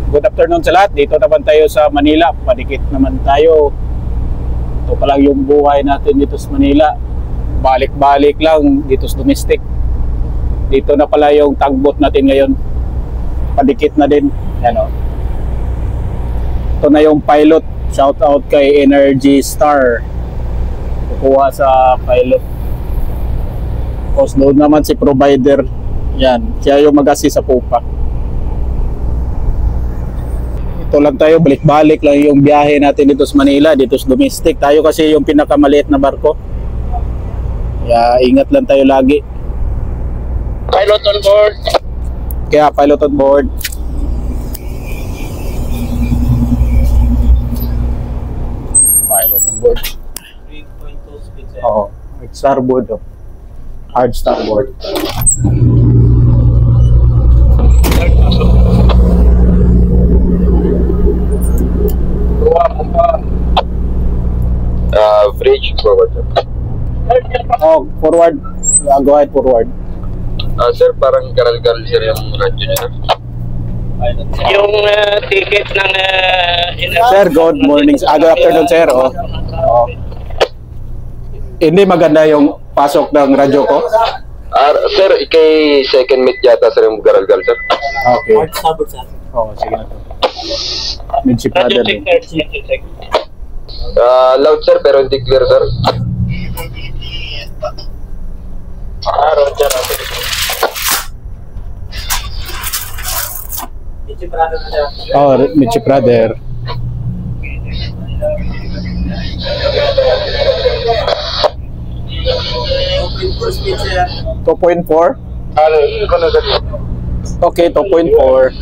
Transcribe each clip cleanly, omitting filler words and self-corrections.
Good afternoon sa lahat. Dito naman tayo sa Manila. Padikit naman tayo. Ito pa lang yung buhay natin dito sa Manila. Balik-balik lang dito sa domestic. Dito na pala yung tugboat natin ngayon. Padikit na din. Yan o. Ito na yung pilot. Shout out kay Energy Star. Kukuha sa pilot. Tapos doon naman si provider. Yan. Siya yung mag-assist sa pupa. Ito lang tayo, balik-balik lang yung biyahe natin dito sa Manila, dito sa domestic. Tayo kasi yung pinakamaliit na barko. Kaya ingat lang tayo lagi. Pilot on board. Kaya pilot on board. Pilot on board. 3.2 speed. Oo, starboard. Oh. Hard starboard. Bridge forward. Oh, forward. Go ahead, forward. Sir, parang karal-karal sir yung radyo niya. Yung ticket ng Sir, good morning. Good afternoon, sir. Oh. Oh. Hindi maganda yung pasok ng radyo ko. Sir, kay second mate yata sir yung karal-karal sir. Okay. Oh, sige na to. Midship brother. Loud sir, pero hindi clear sir. Roger. Oh, midship brother. Two point four. Okay, 2.4.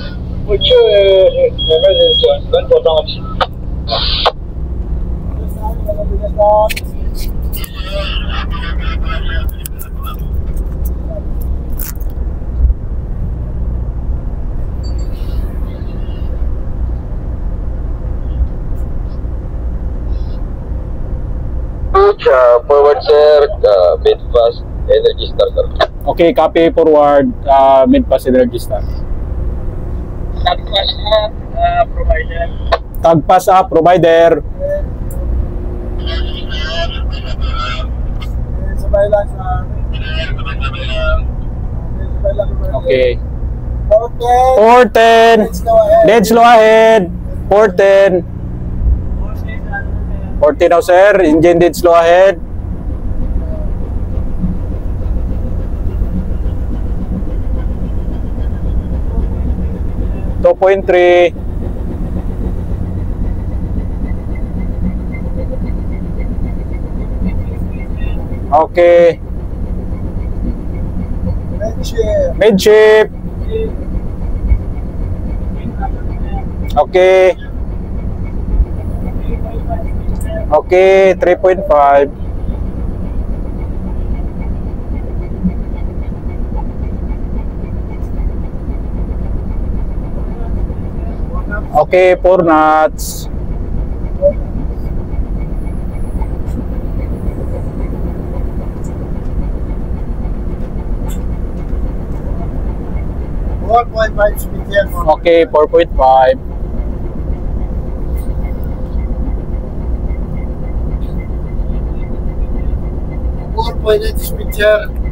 Forward sir, mid fast, Energy Star sir. Okay, copy forward, mid-pass Energy Star. Tagpas provider. Tagpas provider. Okay. 410. Dead slow ahead. 410. 40 now sir. Engine dead slow ahead. Two point three. Okay. Midship. Okay. Okay, 3.5. Okay, 4 knots. Okay, 4.5.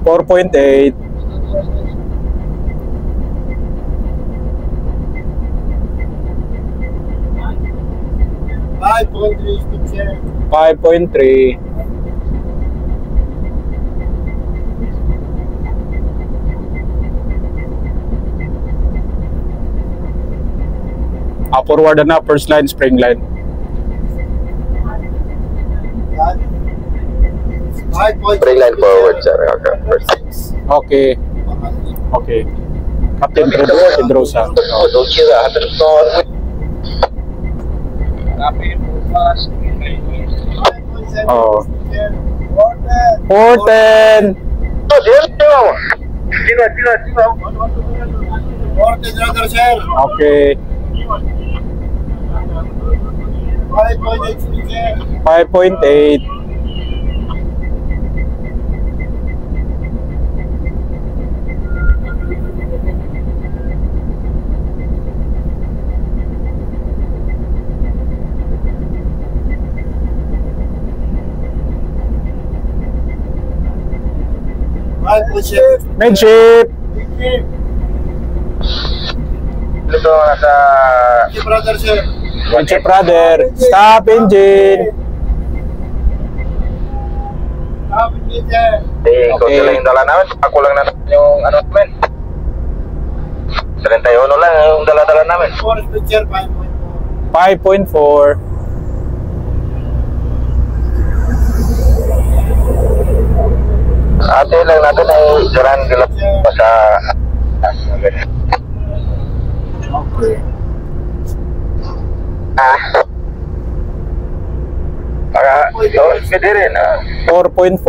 4.8. 5.3. Forward na first line, spring line. Spring line forward sir. Okay, first. Okay. Okay. Captain Pedrosa. Oh. 410. Okay. 5.8. Midship! Dito nasa... brother, sir. Midship brother! Stop engine! Ikaw sila yung dala namin. Ako lang na yung ano namin. 31 lang yung dala-dala namin. 5.4. Ate lang natin ay jaran gila pa sa... Okay. Pwede rin 4.4.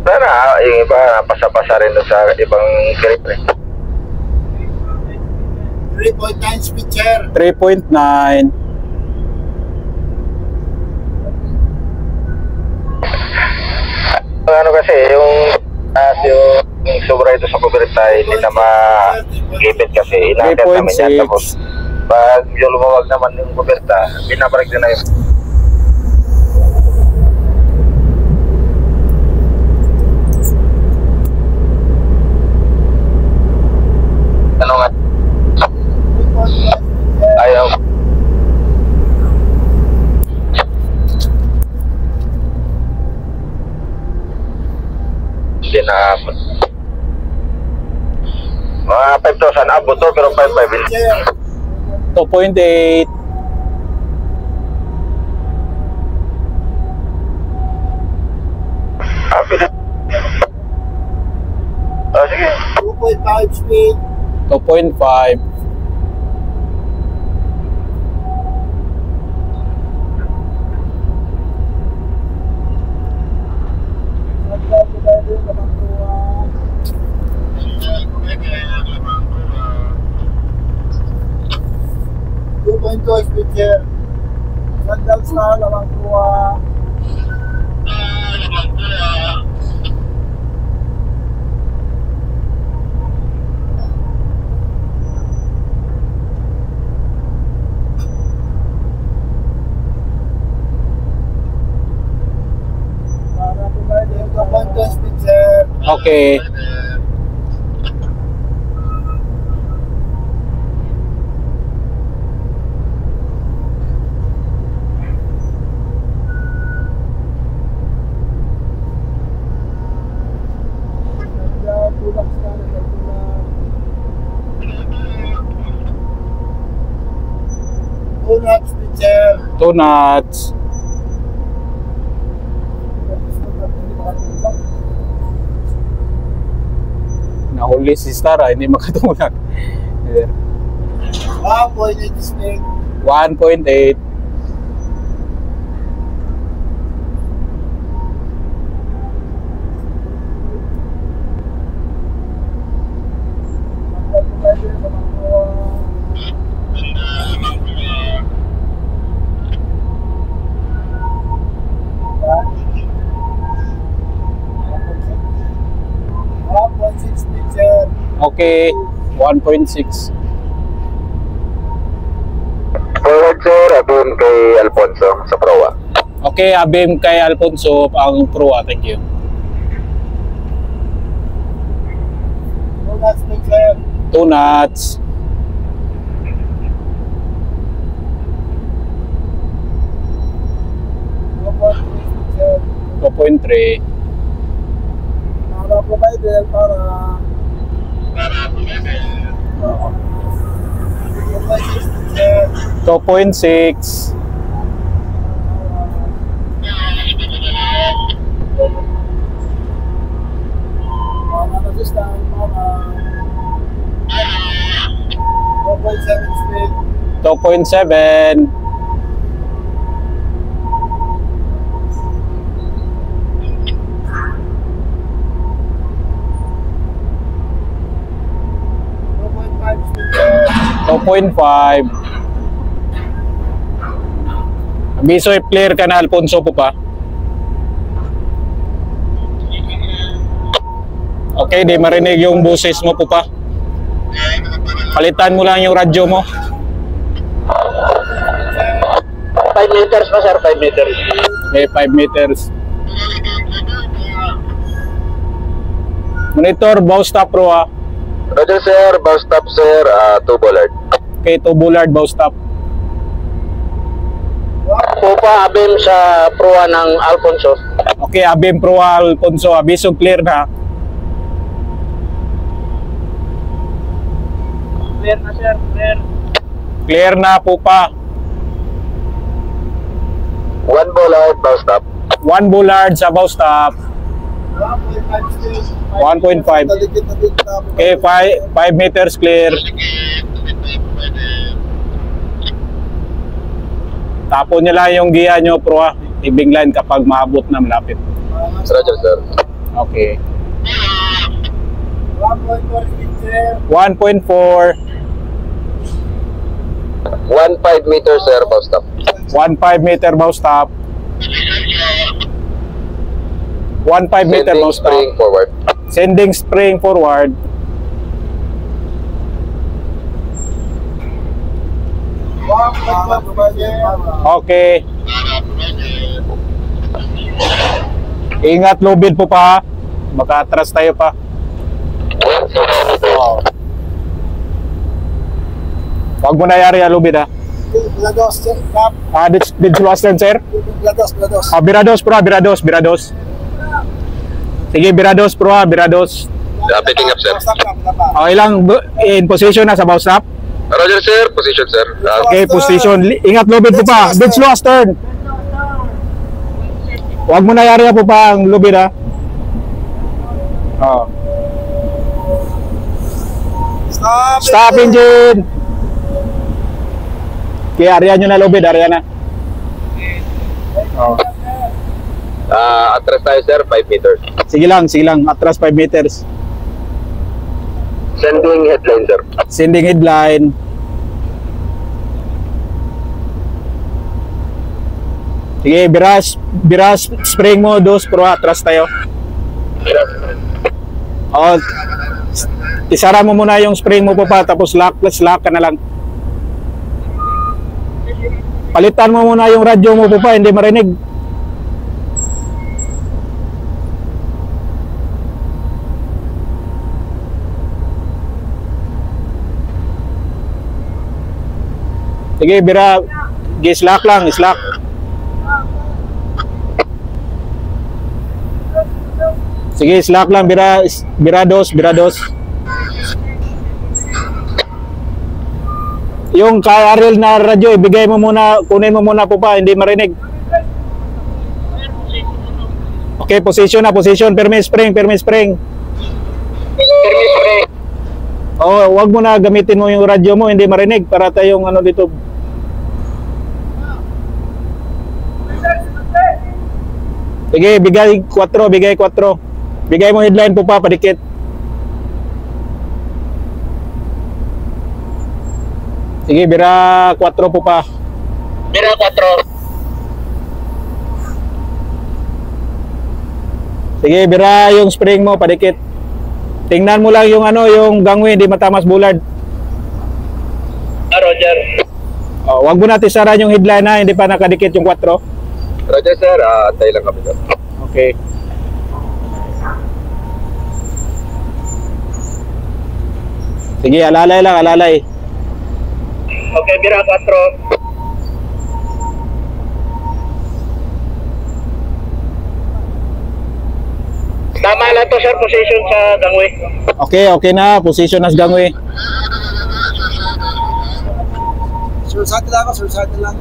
Sana yung iba pasa-pasa rin doon sa ibang grip rin. 3.9 speed, sir. 3.9. Ano kasi yung sobra ito sa kuberta hindi na magipit kasi inatet namin yan. Tapos 3.6. pag yung lumawag naman yung kuberta, binabalik din na yun. Ano nga? Ayaw. Hindi na abot. Mga 5,000 abot to pero 5,500 hindi. 2.8. Sige. Sige. 2.5 speed. 2.5. Speed, sir. Sandal sa lamang kuha. Para provide yung 2.2 speed, sir. Okay. Speed, sir. 2 knots. Nahuli si Stara, hindi makatulak. 1.8 speed. 1.8. Okay, 1.6. Forward sir, abim kay Alfonso sa proa. Okay, abim kay Alfonso ang proa. Thank you. 2 knots. Two point 3. Para provide para 2.6. assistant, 2.7 speed. 2.7. Speed. 2.5. Abiso, i-clear ka na, Alfonso po pa. Okay, di marinig yung boses mo po pa. Palitan mo lang yung radyo mo. 5 meters pa sir, 5 meters. Okay, 5 meters. Monitor, bow stop pro ah. Roger sir, bow stop sir, 2 bollard. Okay, 2 bullard, bow stop. Pupa abim sa proa ng Alfonso. Okay, abim pro Alfonso, abiso clear na. Clear na sir, clear. Clear na po pa. 1 bollard, bow stop. 1 bullard sa bow stop. 1.5. Okay, 5 meters clear. Tapon nyo lang yung giya nyo pro ah. Ibig line kapag maabot na malapit. Roger sir. Okay. 1.4. 1.5 meter sir, bow stop. 1.5 meter bow stop. 1.5 meter bow stop. Spring forward. Sending spring forward. Okay. Ingat lubid po pa. Baka atras tayo pa. Wag mo na yari lubid ha. Blados, sir. Did you lost sir? Blados. Birados pro, birados. Sige, birados pro, birados. Picking up sir. Okay lang, in position na sa bow stop. Roger sir, position sir. Okay, position. Ingat lubid po pa. Ditch low astern. Huwag mo na yari po pa ang lubid ha. Oh. Stop engine. Okay, area nyo na lubid, area na. Oh. Atras tayo sir, 5 meters. Sige lang. Atras 5 meters. Sending headline sir. Sending headline. Sige, biras spring mo, dos pro, atras tayo. Oh, isara mo muna yung spring mo po pa, tapos lock ka na lang. Palitan mo muna yung radyo mo po pa, hindi marinig. Sige, slack lang, slack. Sige, slack lang, birados. Yung ka-Ariel na radyo, ibigay mo muna, kunin mo muna po pa, hindi marinig. Okay, position, permit spring. Oh, wag mo na gamitin mo yung radyo mo, hindi marinig para tayong ano dito. Sige, bigay 4. Bigay mo headline po pa, padikit. Sige, bira 4 po pa. Bira 4. Sige, bira yung spring mo, padikit. Tingnan mo lang yung ano, yung gangway, hindi matamas bullard. Roger. Oh, wag mo na tisaran yung headline na, hindi pa nakadikit yung 4. Roger sir, antay lang kami sir. Okay. Sige, alalay. Okay, bira 4. Tama lang to sir, position sa gangway. Okay na, position as gangway. Sursate lang.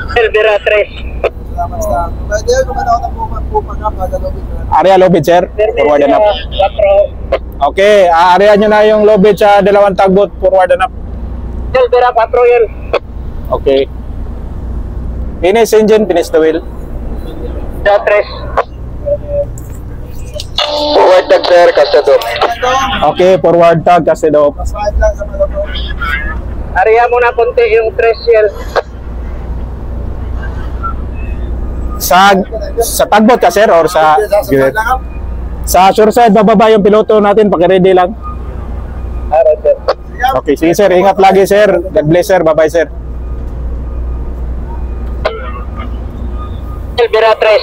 Sir, bira 3. Salamat sa pwede ko man ako ng pupa nga para lobby ko. Area lobid, sir. Forward and up. 4. Okay, area nyo na yung lobid sa dalawang tagbot. Forward and up. Sir, bira 4 yan. Okay. Finish engine, finish the wheel. Bira 3. Forward tag sir, kastado. Okay, forward tag kasi daw. Mas wide lang sa mga loob. Area mo na konti yung 3 yan. Sa tagbot ka, sir, or sa sa sure side, bababa yung piloto natin, paki-ready lang. Roger. Okay, sige sir, ingat lagi sir. God bless sir, bye-bye sir. Beratres.